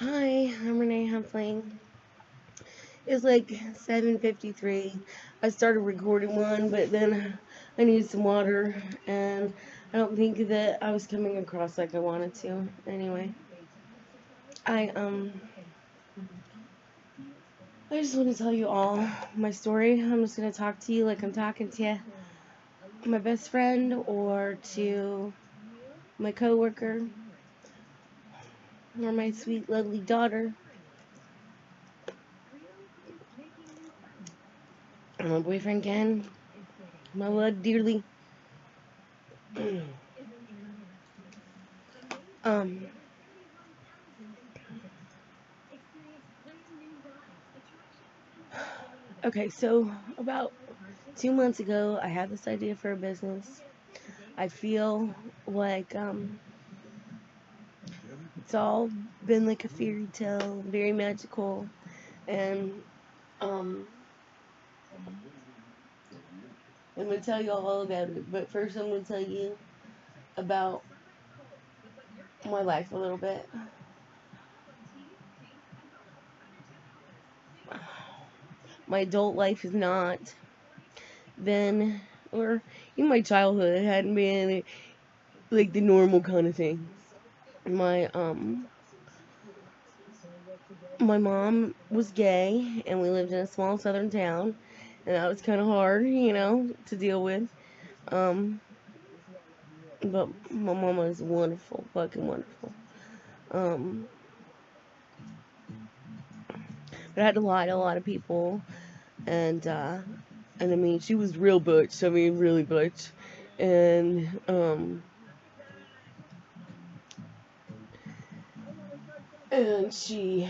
Hi, I'm Renee Henpfleng. It's like 7:53. I started recording one, but then I needed some water, and I don't think that I was coming across like I wanted to. Anyway, I um I just want to tell you all my story. I'm just gonna talk to you like I'm talking to my best friend or to my coworker or my sweet lovely daughter or my boyfriend Ken, my love dearly. um Okay, so about 2 months ago, I had this idea for a business. I feel like it's all been like a fairy tale, very magical, and um, I'm gonna tell you all about it. But first, I'm gonna tell you about my life a little bit. My adult life is not been, or even my childhood hadn't been like the normal kind of thing. My my mom was gay, and we lived in a small southern town, and that was kind of hard, to deal with. Um, but my mama is wonderful, fucking wonderful. Um, but I had to lie to a lot of people, and I mean, she was real butch. I mean, really butch, and and she,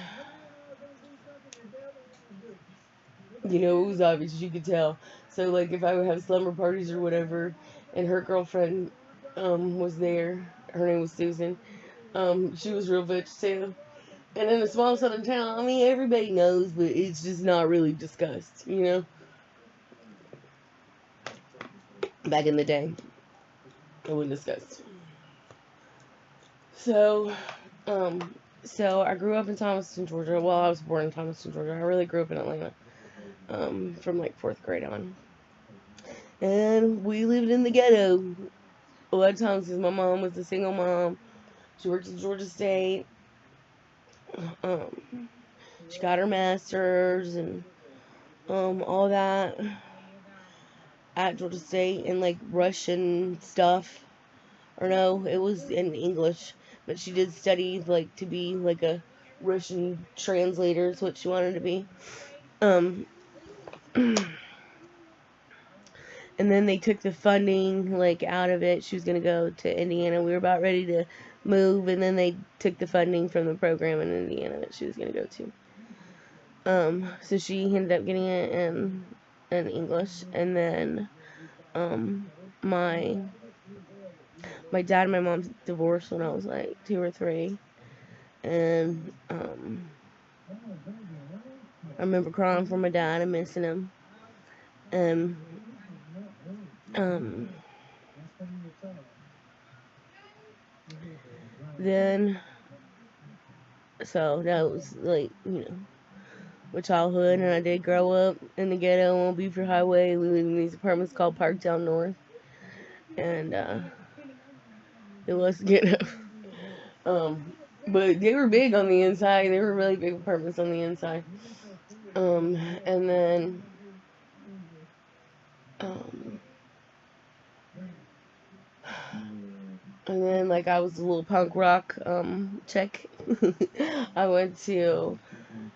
it was obvious. You could tell. So like, if I would have slumber parties or whatever, and her girlfriend, was there. Her name was Susan. She was real bitch too. And in a small southern town, I mean, everybody knows, but it's just not really discussed. Back in the day, it wasn't discussed. So, um, so I grew up in Thomaston, Georgia. Well, I was born in Thomaston, Georgia. I really grew up in Atlanta, from like fourth grade on. And we lived in the ghetto a lot of times because my mom was a single mom. She worked at Georgia State. Um, she got her master's and all that at Georgia State and like Russian stuff. Or no, it was in English, but she did study like to be like a Russian translator. Is what she wanted to be. Um, and then they took the funding like out of it. She was gonna go to Indiana. We were about ready to move, and then they took the funding from the program in Indiana that she was gonna go to. So she ended up getting it in English, and then my my dad and my mom divorced when I was like 2 or 3, and I remember crying for my dad and missing him, and um, then so that was like my childhood, and I did grow up in the ghetto on Beaver Highway. We lived in these apartments called Parktown North, and it was ghetto. um, but they were big on the inside. They were really big apartments on the inside. Um, and then um, and then like I was a little punk rock chick. I went to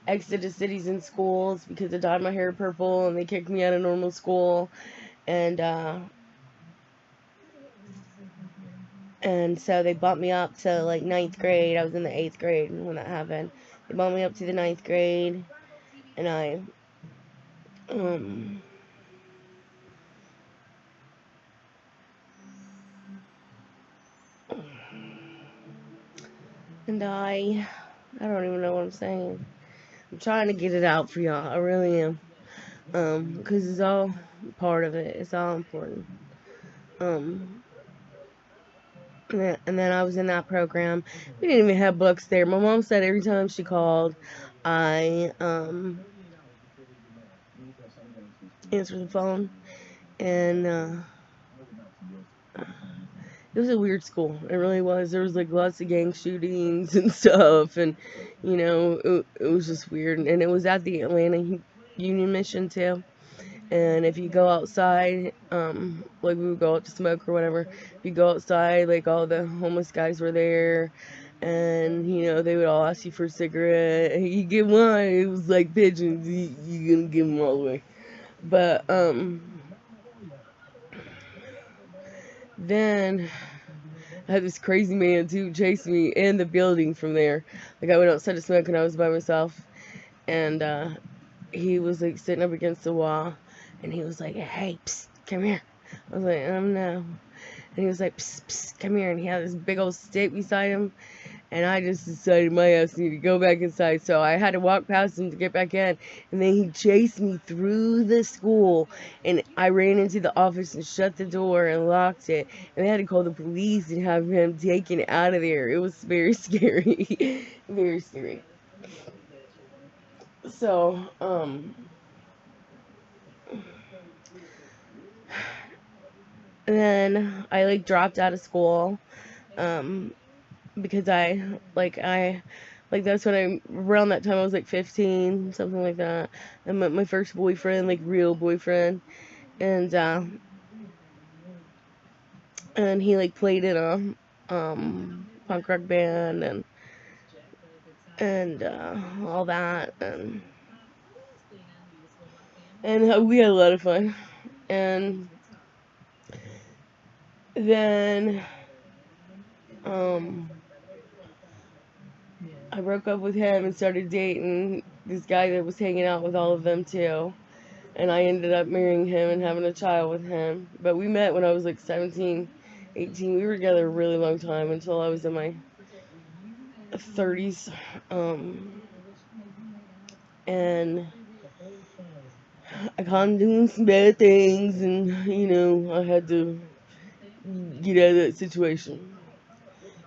Exodus Cities in schools because I dyed my hair purple and they kicked me out of normal school, and and so they bumped me up to like ninth grade. I was in the 8th grade when that happened. They bumped me up to the ninth grade, and I um and I don't even know what I'm saying. I'm trying to get it out for y'all. I really am. Because it's all part of it. It's all important. Um, And then I was in that program. We didn't even have books there. My mom said every time she called, I answered the phone, and it was a weird school. It really was. There was like lots of gang shootings and stuff, and it was just weird. And it was at the Atlanta Union Mission too. And if you go outside, like we would go out to smoke or whatever, if you go outside, like all the homeless guys were there, and they would all ask you for a cigarette, and you get one. It was like pigeons. You gonna give them all away. But then I had this crazy man too chase me in the building from there. Like I went outside to smoke and I was by myself, and he was like sitting up against the wall, and he was like, "Hey, psst, come here." I was like, "No." And he was like, "Psst, psst, come here." And he had this big old stick beside him, and I just decided my ass needed to go back inside, so I had to walk past him to get back in. And then he chased me through the school, and I ran into the office and shut the door and locked it. And they had to call the police and have him taken out of there. It was very scary, very scary. So, and then I like dropped out of school, because that's when around that time I was like 15, something like that. I met my first boyfriend, like real boyfriend, and he like played in a punk rock band and all that, and we had a lot of fun. And then I broke up with him and started dating this guy that was hanging out with all of them too. And I ended up marrying him and having a child with him. But we met when I was like 17, 18. We were together a really long time until I was in my 30s. And I caught him doing some bad things, and I had to get out of that situation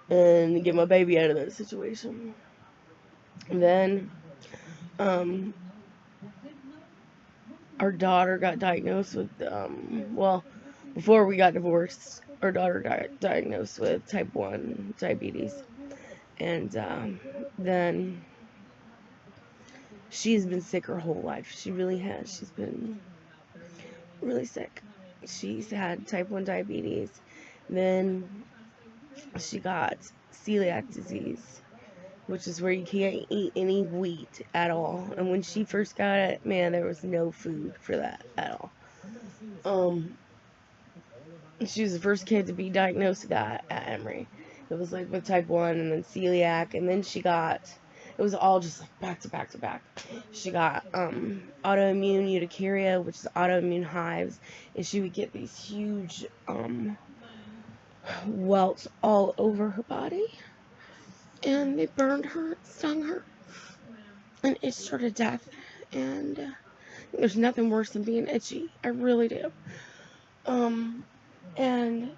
and get my baby out of that situation. And then our daughter got diagnosed with before we got divorced, our daughter got diagnosed with type 1 diabetes. And then she's been sick her whole life. She really has. She's been really sick. She's had type 1 diabetes. Then she got celiac disease, which is where you can't eat any wheat at all. And when she first got it, man, there was no food for that at all. She was the first kid to be diagnosed with that at Emory. It was like with type 1 and then celiac, and then she got, it was all just like back to back to back. She got autoimmune urticaria, which is autoimmune hives, and she would get these huge welts all over her body, and they burned her, stung her, and itched her to death. And there's nothing worse than being itchy. I really do. And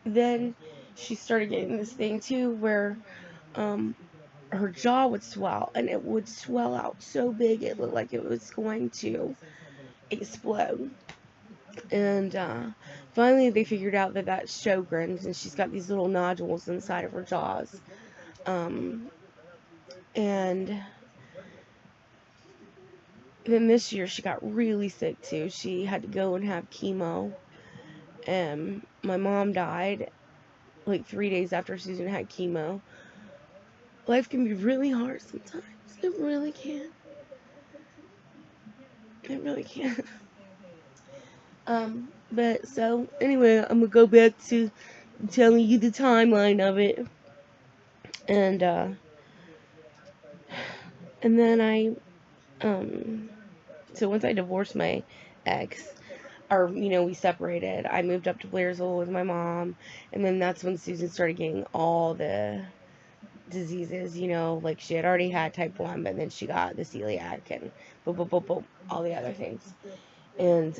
then she started getting this thing too where her jaw would swell, and it would swell out so big it looked like it was going to explode. And finally they figured out that that's Sjogren's, and she's got these little nodules inside of her jaws. And then this year she got really sick too. She had to go and have chemo, and my mom died like 3 days after Susan had chemo. Life can be really hard sometimes. It really can. It really can. But so anyway, I'm gonna go back to telling you the timeline of it. And then so once I divorced my ex, or we separated, I moved up to Blairsville with my mom, and then that's when Susan started getting all the diseases, like she had already had type 1, but then she got the celiac and boom, boom, boom, boom, all the other things. And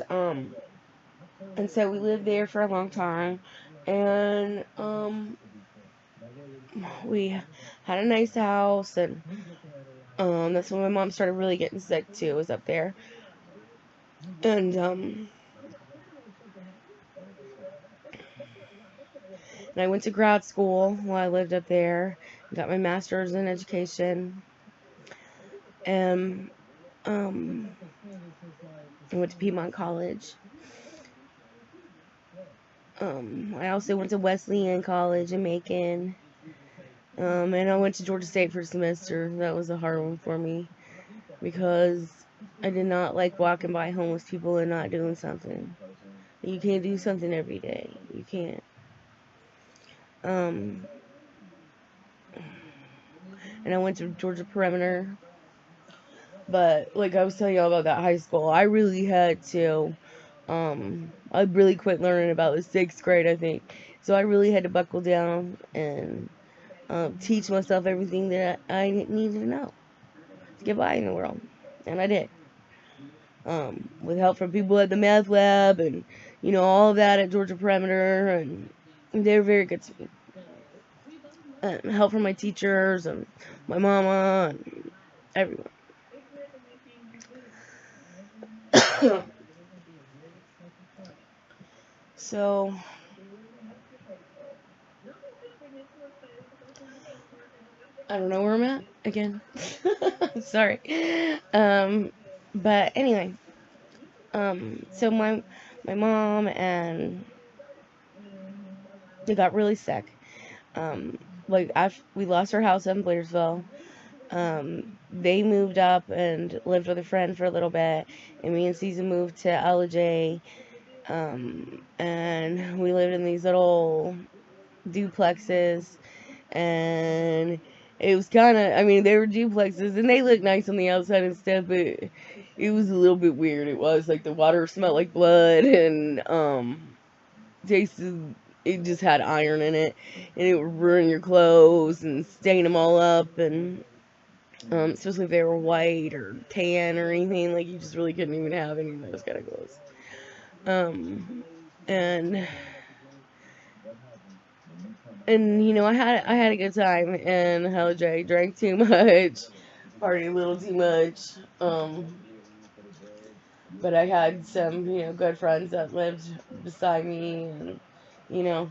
so we lived there for a long time, And we had a nice house, and that's when my mom started really getting sick too. Was up there, and I went to grad school while I lived up there. Got my master's in education, and I went to Piedmont College. I also went to Wesleyan College in Macon. And I went to Georgia State for a semester. That was a hard one for me because I did not like walking by homeless people and not doing something. You can't do something every day. You can't. And I went to Georgia Perimeter. But like I was telling y'all about that high school, I really had to. I really quit learning about the 6th grade, I think. So I really had to buckle down and teach myself everything that I needed to know to get by in the world. And I did. With help from people at the math lab and, all of that at Georgia Perimeter. And they were very good to me. Help from my teachers and my mama and everyone. So, I don't know where I'm at again. Sorry. But anyway, so my mom and they got really sick. Like we lost our house in Blairsville. They moved up and lived with a friend for a little bit, and me and Susan moved to LJ. And we lived in these little duplexes, and it was kind of, they were duplexes, and they looked nice on the outside and stuff, but it was a little bit weird. It was like the water smelled like blood, and tasted, it just had iron in it, and it would ruin your clothes and stain them all up, and especially if they were white or tan or anything, like you just really couldn't even have any of those kind of clothes. And I had a good time in LJ. Drank too much, partied a little too much. But I had some, good friends that lived beside me, and you know.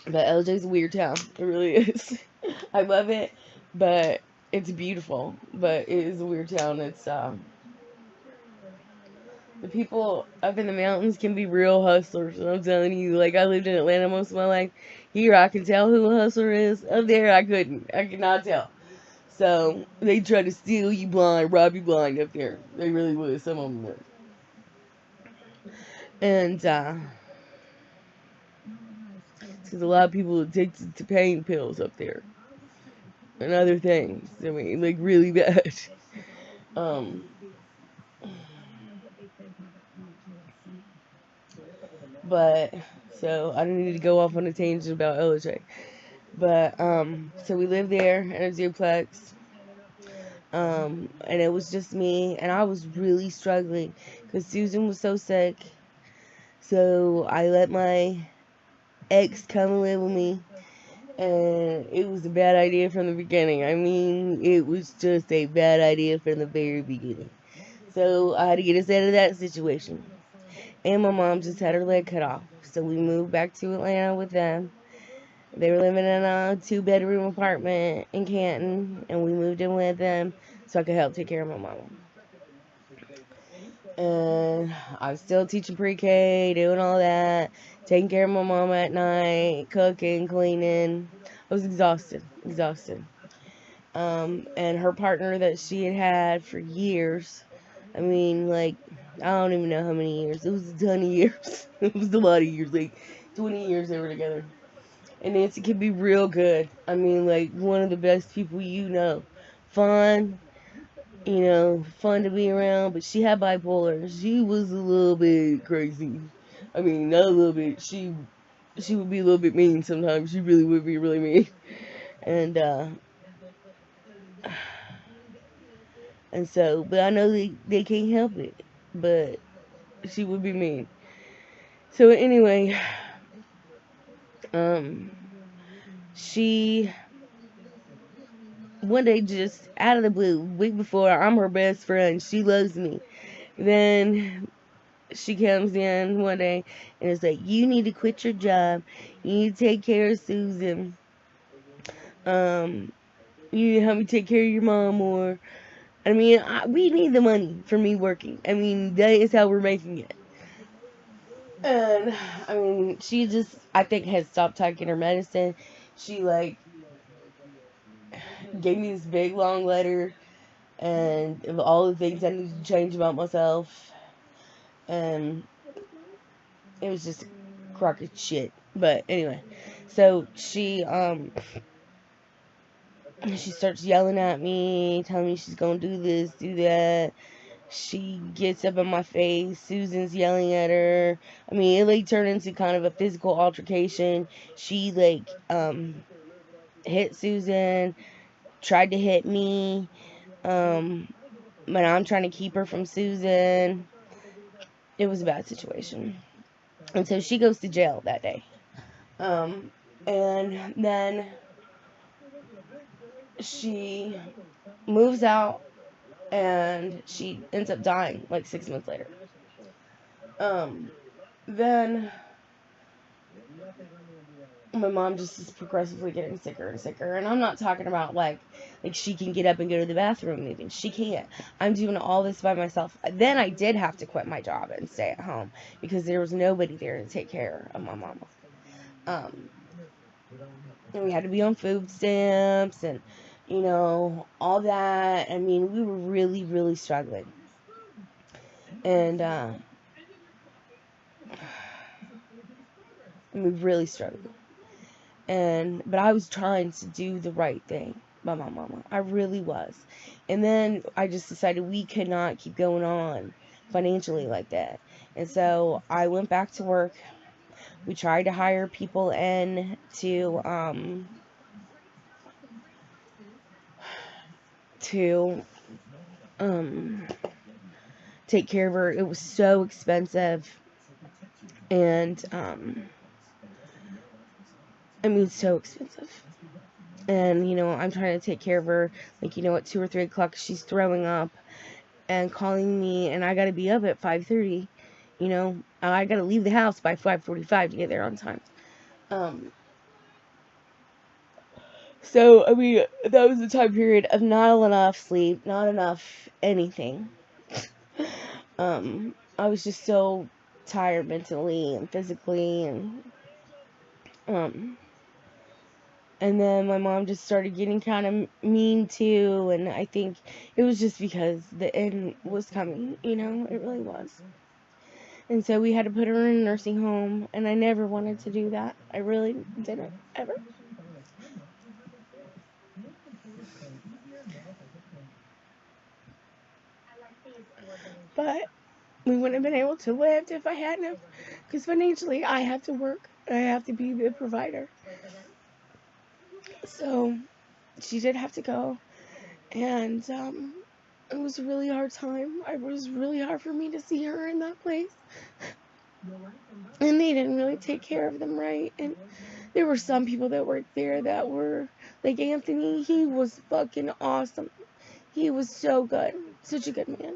But LJ's a weird town. It really is. I love it, but it's beautiful. But it is a weird town. It's the people up in the mountains can be real hustlers. And I'm telling you, like, I lived in Atlanta most of my life. Here I can tell who a hustler is. Up there I couldn't. I could not tell. So they try to steal you blind, rob you blind up there. They really would. Some of them would. And because a lot of people are addicted to pain pills up there and other things. Like really bad. But so I don't need to go off on a tangent about LJ. But so we lived there in a duplex. And it was just me, and I was really struggling because Susan was so sick. So I let my ex come and live with me, and it was a bad idea from the beginning. It was just a bad idea from the very beginning. So I had to get us out of that situation. And my mom just had her leg cut off. So we moved back to Atlanta with them. They were living in a 2-bedroom apartment in Canton, and we moved in with them so I could help take care of my mom. And I was still teaching pre-K, doing all that, taking care of my mom at night, cooking, cleaning. I was exhausted. And her partner that she had for years, I don't even know how many years. It was a ton of years. It was a lot of years, like 20 years they were together. And Nancy can be real good. One of the best people you know. Fun, fun to be around, but she had bipolar. She was a little bit crazy. Not a little bit. She would be a little bit mean sometimes. She really would be really mean. And so, but I know they can't help it. But she would be mean. So anyway, she one day, just out of the blue, week before, I'm her best friend, she loves me. Then she comes in one day and is like, you need to quit your job, you need to take care of Susan, you need to help me take care of your mom more. I mean, we need the money for me working. I mean, that is how we're making it. And I mean, she just, I think, had stopped taking her medicine. She like gave me this big long letter and of all the things I needed to change about myself, and it was just a crock of shit. But anyway, so she starts yelling at me, telling me she's gonna do this, do that. She gets up in my face. Susan's yelling at her. I mean, it like turned into kind of a physical altercation. She like hit Susan, tried to hit me. But I'm trying to keep her from Susan. It was a bad situation. And so she goes to jail that day. And then she moves out and she ends up dying like 6 months later. Then my mom just is progressively getting sicker and sicker. And I'm not talking about like she can get up and go to the bathroom even. She can't. I'm doing all this by myself. Then I did have to quit my job and stay at home because there was nobody there to take care of my mama. And we had to be on food stamps and, you know, all that. I mean, we were really, really struggling. And, we really struggled. But I was trying to do the right thing by my mama. I really was. And then I just decided we could not keep going on financially like that. And so I went back to work. We tried to hire people in to take care of her. It was so expensive. And I mean, so expensive. And, you know, I'm trying to take care of her, like, you know, at 2 or 3 o'clock, she's throwing up and calling me, and I gotta be up at 5:30, you know, I gotta leave the house by 5:45 to get there on time. So, I mean, that was a time period of not enough sleep, not enough anything. I was just so tired mentally and physically, and then my mom just started getting kind of mean too, and I think it was just because the end was coming, you know, it really was. And so we had to put her in a nursing home, and I never wanted to do that. I really didn't, ever. But we wouldn't have been able to live if I hadn't, because financially I have to work. I have to be the provider. So she did have to go, and it was a really hard time. It was really hard for me to see her in that place. And they didn't really take care of them right. And there were some people that worked there that were, like Anthony, he was fucking awesome. He was so good. Such a good man.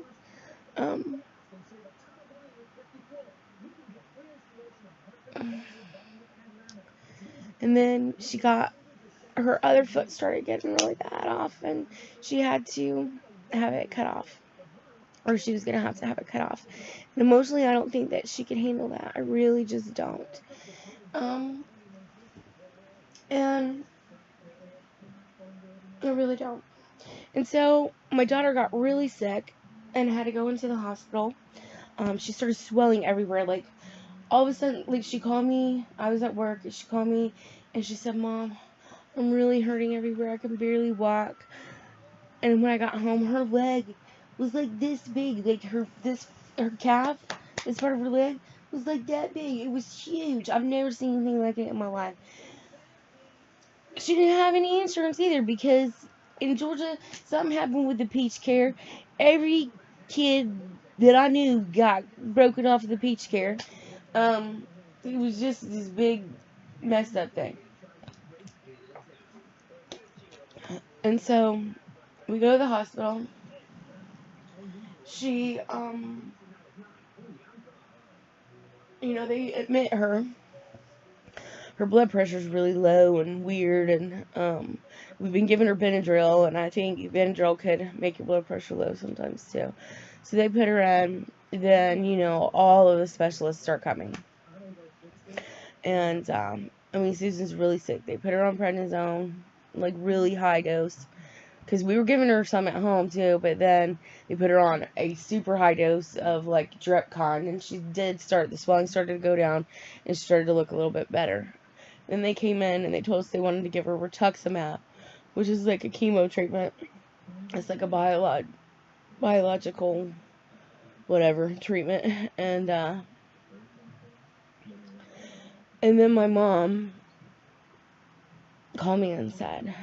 And then she got, her other foot started getting really bad off, and she had to have it cut off. Or she was going to have it cut off. And emotionally, I don't think that she could handle that. I really just don't. And I really don't. And so my daughter got really sick and had to go into the hospital. She started swelling everywhere. Like, all of a sudden, like, she called me. I was at work, and she called me, and she said, Mom, I'm really hurting everywhere. I can barely walk. And when I got home, her leg was like this big. Like, her calf, this part of her leg, was like that big. It was huge. I've never seen anything like it in my life. She didn't have any insurance either, because in Georgia, something happened with the peach care. Every kid that I knew got broken off of the peach care. It was just this big messed up thing. And so we go to the hospital. She, they admit her. Her blood pressure's really low and weird, and we've been giving her Benadryl, and I think Benadryl could make your blood pressure low sometimes too. So they put her in. Then all of the specialists start coming, and Susan's really sick. They put her on prednisone, like really high dose, because we were giving her some at home too, but then they put her on a super high dose of like Drepcon, and she did start, the swelling started to go down, and she started to look a little bit better. Then they came in and they told us they wanted to give her rituximab, which is like a chemo treatment. It's like a biological whatever treatment, and then my mom called me and said,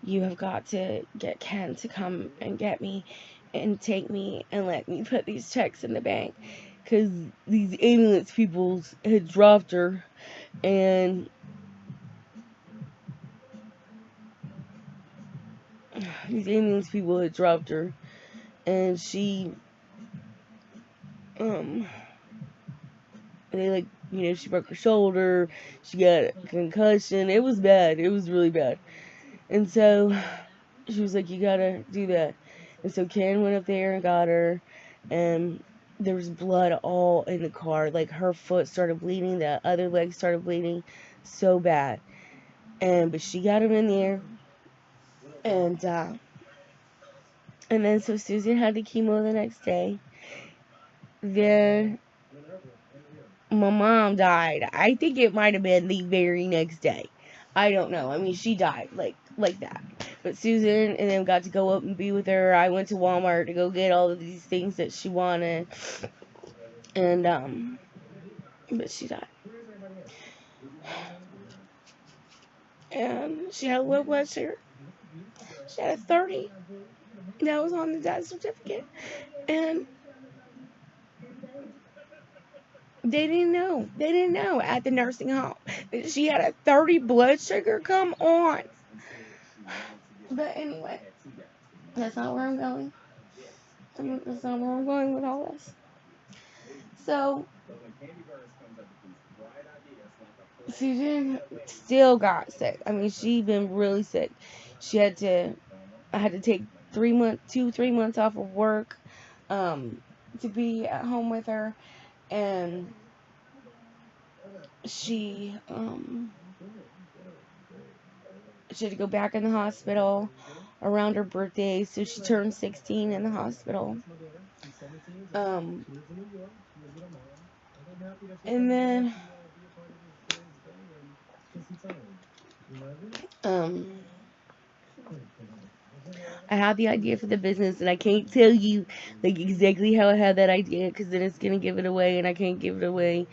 "You have got to get Ken to come and get me and take me and let me put these checks in the bank, because these ambulance people had dropped her, and she she broke her shoulder, she got a concussion. It was bad. It was really bad. And so she was like, you gotta do that." And so Ken went up there and got her, and there was blood all in the car. Like, her foot started bleeding, the other leg started bleeding so bad. But she got him in there, and then so Susan had the chemo the next day. Then my mom died. I think it might have been the very next day. I don't know. I mean, she died like that. But Susan and them got to go up and be with her. I went to Walmart to go get all of these things that she wanted. And but she died. And she had a low blood sugar. She had a 30. That was on the death certificate. And they didn't know. They didn't know at the nursing home that she had a 30 blood sugar. Come on. But anyway, that's not where I'm going. That's not where I'm going with all this. So, Susan still got sick. I mean, she'd been really sick. I had to take 3 months off of work, to be at home with her. And she had to go back in the hospital around her birthday, so she turned 16 in the hospital. And then I had the idea for the business, and I can't tell you like exactly how I had that idea, because then it's gonna give it away, and I can't give it away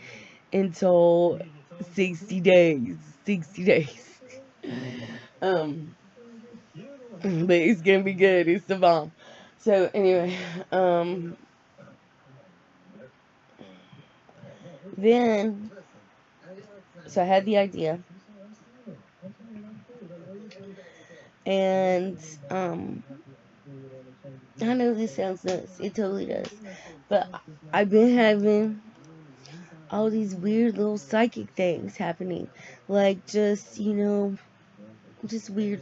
until 60 days. 60 days. But it's gonna be good. It's the bomb. So anyway, then, so I had the idea, and I know this sounds nuts. It totally does. But I've been having all these weird little psychic things happening. Like, just weird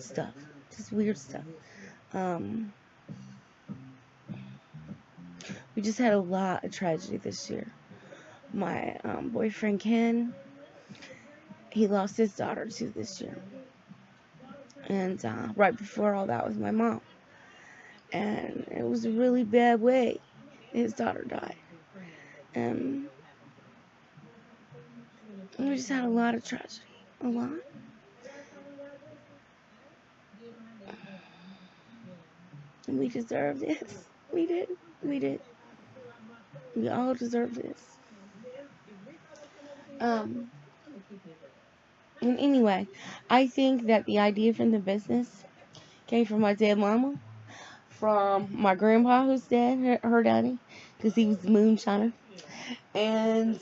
stuff. Just weird stuff. We just had a lot of tragedy this year. My boyfriend Ken, he lost his daughter too this year. And right before all that was my mom. And it was a really bad way. His daughter died. And we just had a lot of tragedy. A lot. And we deserve this. We did. We did. We all deserve this. And anyway, I think that the idea from the business came from my dead mama, from my grandpa who's dead, her daddy, because he was the moonshiner. And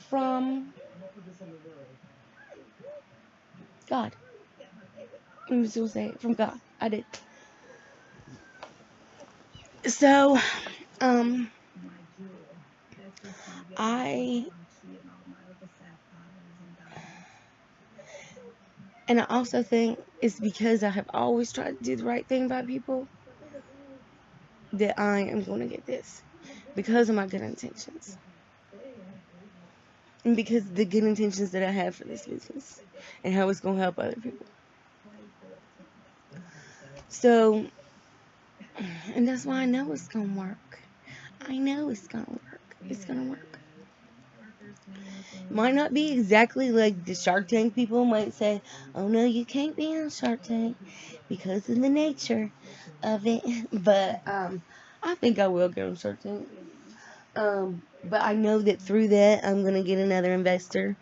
from God. I'm just gonna say it, from God. I did. So, um, I and I also think it's because I have always tried to do the right thing by people that I am going to get this because of my good intentions and because of the good intentions that I have for this business and how it's going to help other people. So, and that's why I know it's going to work. I know it's going to work. It's going to work. Might not be exactly like the Shark Tank people might say, oh no, you can't be on Shark Tank because of the nature of it. But I think I will get on Shark Tank. But I know that through that I'm gonna get another investor,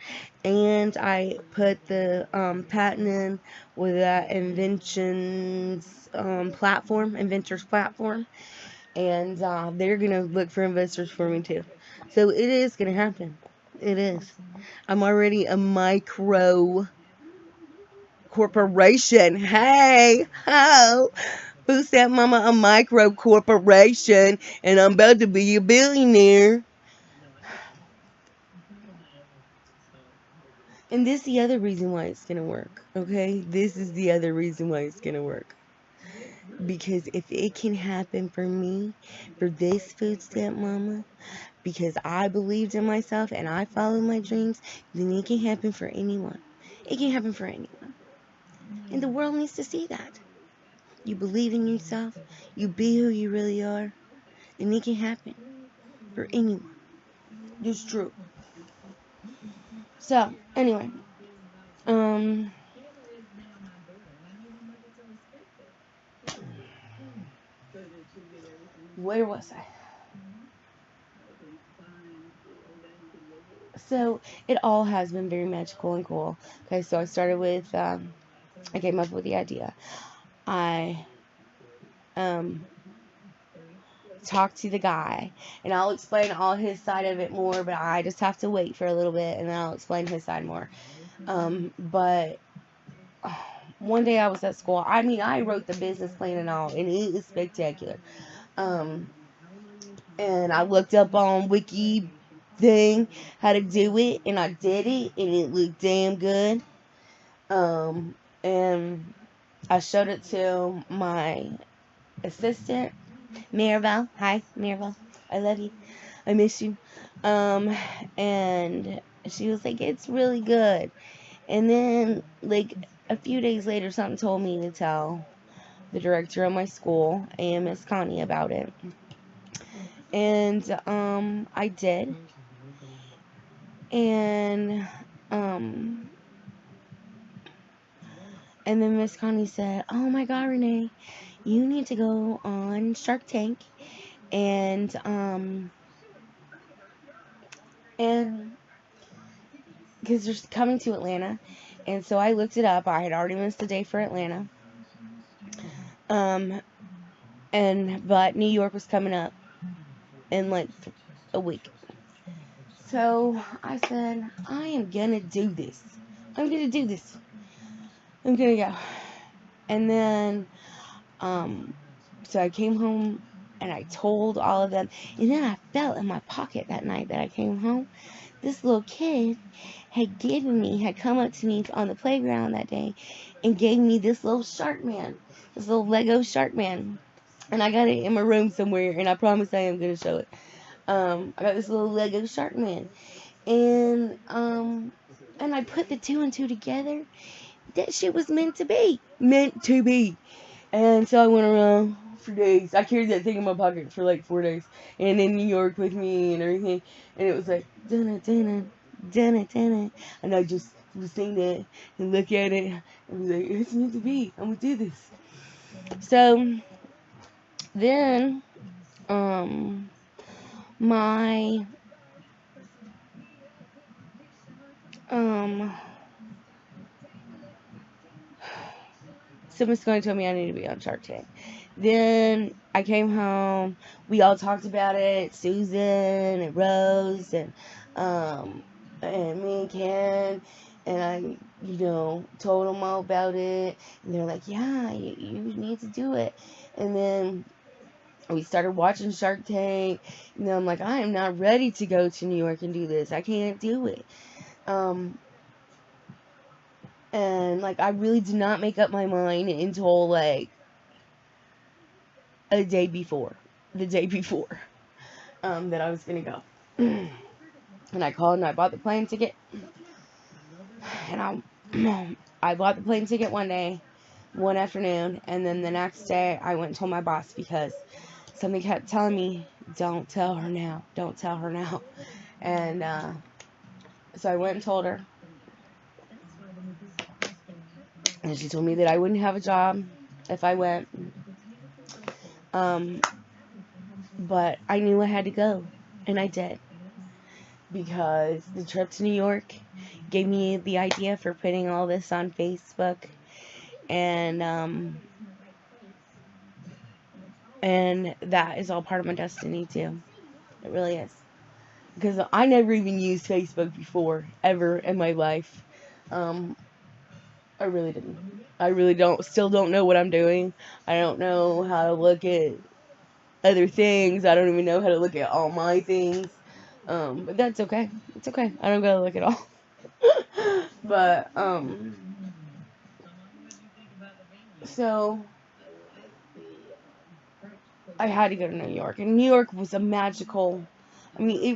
and I put the patent in with that inventors platform, and they're gonna look for investors for me too. So it is gonna happen. It is. I'm already a micro corporation. Hey, ho. Who said mama a micro corporation and I'm about to be a billionaire? And this is the other reason why it's gonna work, okay? This is the other reason why it's gonna work. Because if it can happen for me, for this food stamp mama, because I believed in myself and I followed my dreams, then it can happen for anyone. It can happen for anyone. And the world needs to see that. You believe in yourself, you be who you really are, and it can happen for anyone. It's true. So, anyway, um, where was I? So, it all has been very magical and cool. Okay, so I started with, I came up with the idea. I, um, talked to the guy, and I'll explain all his side of it more, but I just have to wait for a little bit, and then I'll explain his side more. But one day I was at school. I mean, I wrote the business plan and all, and it is spectacular. Um, and I looked up on Wiki thing how to do it, and I did it, and it looked damn good. And I showed it to my assistant, Maribel. Hi, Maribel. I love you. I miss you. And she was like, it's really good. And then, like, a few days later, something told me to tell the director of my school and Miss Connie about it. And, I did. And, and then Miss Connie said, oh my God, Renee, you need to go on Shark Tank. And because they're coming to Atlanta. And so I looked it up. I had already missed the day for Atlanta. But New York was coming up in like a week. So I said, I am gonna do this. I'm gonna do this. I'm gonna go. And then, so I came home and I told all of them. And then I felt in my pocket that night that I came home. This little kid had come up to me on the playground that day and gave me this little shark man, this little Lego shark man. And I got it in my room somewhere, and I promise I am going to show it. I got this little Lego shark man. And I put the two and two together. That shit was meant to be. Meant to be. And so I went around for days. I carried that thing in my pocket for like 4 days. And in New York with me and everything. And it was like, dun dun dun dun. And I just would sing that and look at it and be like, it's meant to be. I'm going to do this. So then, my, Someone's going to tell me I need to be on Shark Tank. Then I came home. We all talked about it. Susan and Rose and me and Ken. And I, told them all about it. And they're like, yeah, you need to do it. And then we started watching Shark Tank. And then I'm like, I am not ready to go to New York and do this. I can't do it. And like, I really did not make up my mind until like the day before, that I was gonna go. And I called and I bought the plane ticket. And I bought the plane ticket one afternoon, and then the next day I went and told my boss because something kept telling me, don't tell her now, don't tell her now. And so I went and told her, and she told me that I wouldn't have a job if I went. But I knew I had to go, and I did, because the trip to New York gave me the idea for putting all this on Facebook, and that is all part of my destiny too. It really is, because I never even used Facebook before, ever in my life. I really didn't. I really still don't know what I'm doing. I don't know how to look at other things. I don't even know how to look at all my things. But that's okay. It's okay. I don't gotta look at all. But, so I had to go to New York. And New York was it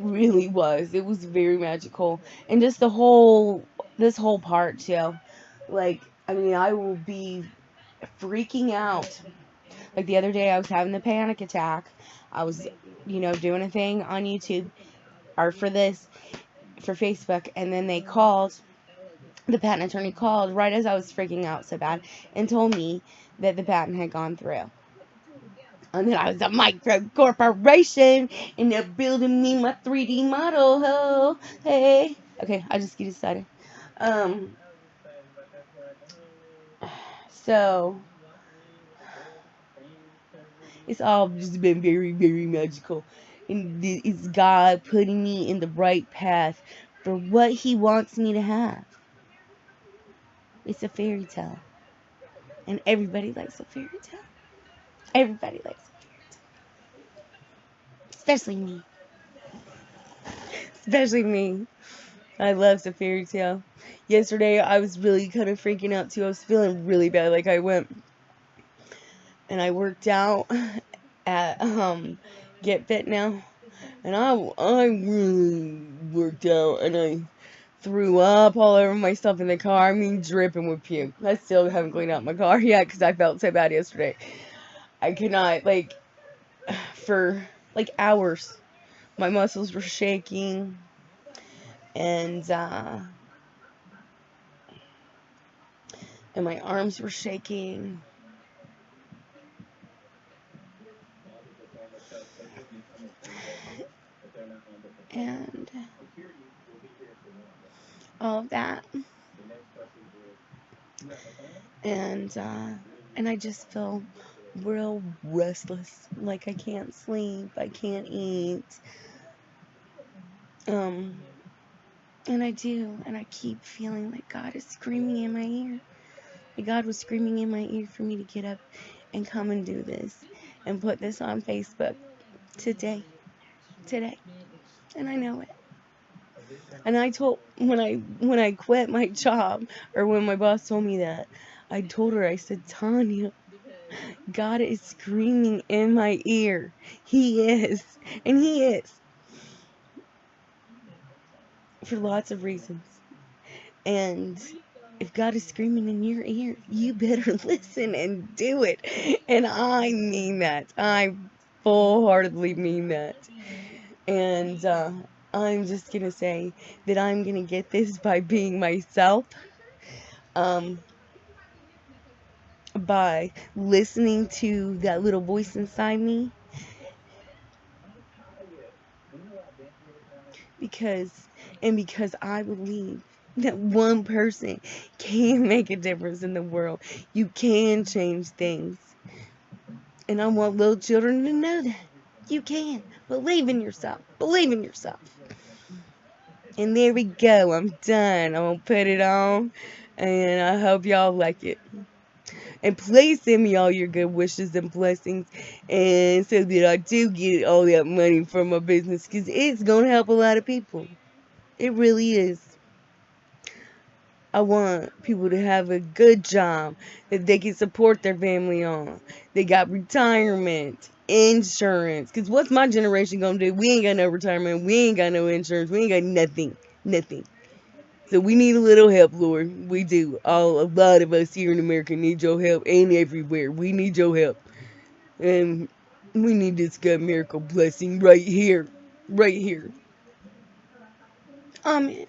really was. It was very magical. And just this whole part too. Like, I will be freaking out. Like the other day I was having the panic attack. I was, doing a thing on YouTube or for Facebook, and then the patent attorney called right as I was freaking out so bad and told me that the patent had gone through. And then I was a micro corporation, and they're building me my 3D model. Oh, hey. Okay, I just get excited. So it's all just been very, very magical. And it's God putting me in the right path for what He wants me to have. It's a fairy tale. And everybody likes a fairy tale. Everybody likes a fairy tale. Especially me. Especially me. I love the fairy tale. Yesterday, I was really kind of freaking out too. I was feeling really bad. Like, I went and I worked out at Get Fit Now. And I really worked out, and I threw up all over myself in the car. Dripping with puke. I still haven't cleaned out my car yet because I felt so bad yesterday. I could not, for hours, my muscles were shaking, and my arms were shaking. And all of that. And I just feel real restless. Like I can't sleep. I can't eat. And I do. And I keep feeling like God is screaming in my ear. Like God was screaming in my ear for me to get up and come and do this. And put this on Facebook today. And I know it. And when I quit my job, or when my boss told me that, I told her, I said, Tanya, God is screaming in my ear. He is. And He is. For lots of reasons. And if God is screaming in your ear, you better listen and do it. And I mean that. I full-heartedly mean that. And I'm just going to say that I'm going to get this by being myself. By listening to that little voice inside me. Because I believe That one person can make a difference in the world. You can change things. And I want little children to know that. You can. Believe in yourself. Believe in yourself. And there we go. I'm done. I'm going to put it on. And I hope y'all like it. And please send me all your good wishes and blessings. And so that I do get all that money from my business. Because it's going to help a lot of people. It really is. I want people to have a good job that they can support their family on. They got retirement, insurance. Because what's my generation going to do? We ain't got no retirement. We ain't got no insurance. We ain't got nothing. Nothing. So we need a little help, Lord. We do. A lot of us here in America need your help, and everywhere. We need your help. And we need this God miracle blessing right here. Right here. Amen.